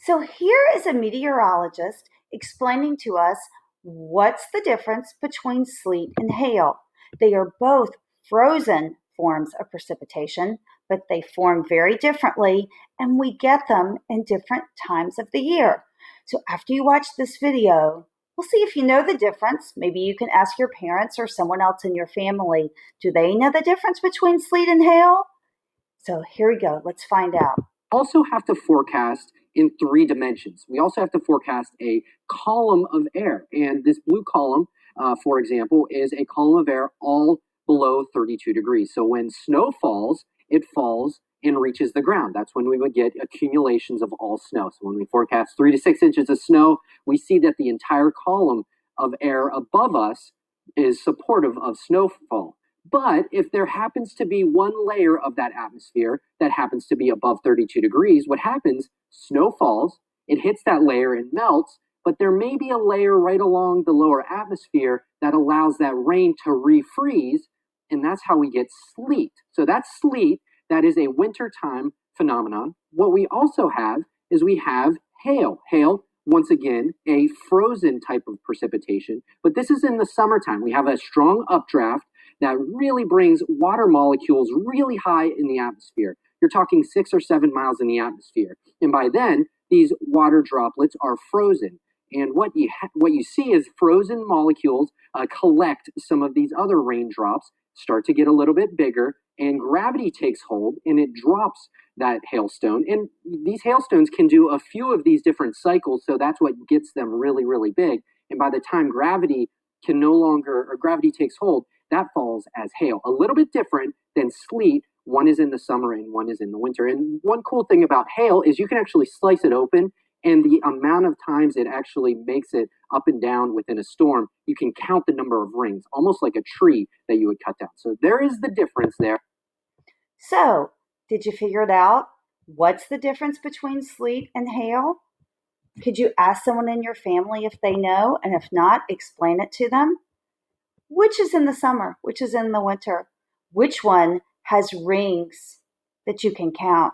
So here is a meteorologist explaining to us what's the difference between sleet and hail. They are both frozen forms of precipitation, but they form very differently, and we get them in different times of the year. So after you watch this video, we'll see if you know the difference. Maybe you can ask your parents or someone else in your family, do they know the difference between sleet and hail? So here we go. Let's find out. Also have to forecast in three dimensions. We also have to forecast a column of air. And this blue column, for example, is a column of air all below 32 degrees. So when snow falls, it falls and reaches the ground. That's when we would get accumulations of all snow. So when we forecast 3 to 6 inches of snow, we see that the entire column of air above us is supportive of snowfall. But if there happens to be one layer of that atmosphere that happens to be above 32 degrees, what happens? Snow falls, it hits that layer and melts, but there may be a layer right along the lower atmosphere that allows that rain to refreeze, and that's how we get sleet. So that's sleet. That is a wintertime phenomenon. What we also have is we have hail. Hail, once again, a frozen type of precipitation, but this is in the summertime. We have a strong updraft that really brings water molecules really high in the atmosphere. You're talking 6 or 7 miles in the atmosphere. And by then, these water droplets are frozen. And what you see is frozen molecules collect some of these other raindrops, start to get a little bit bigger, and gravity takes hold and it drops that hailstone. And these hailstones can do a few of these different cycles, so that's what gets them really, really big. And by the time gravity takes hold, that falls as hail. A little bit different than sleet. One is in the summer and one is in the winter. And one cool thing about hail is you can actually slice it open, and the amount of times it actually makes it up and down within a storm, you can count the number of rings, almost like a tree that you would cut down. So there is the difference there. So, did you figure it out? What's the difference between sleet and hail? Could you ask someone in your family if they know? And if not, explain it to them. Which is in the summer? Which is in the winter? Which one has rings that you can count?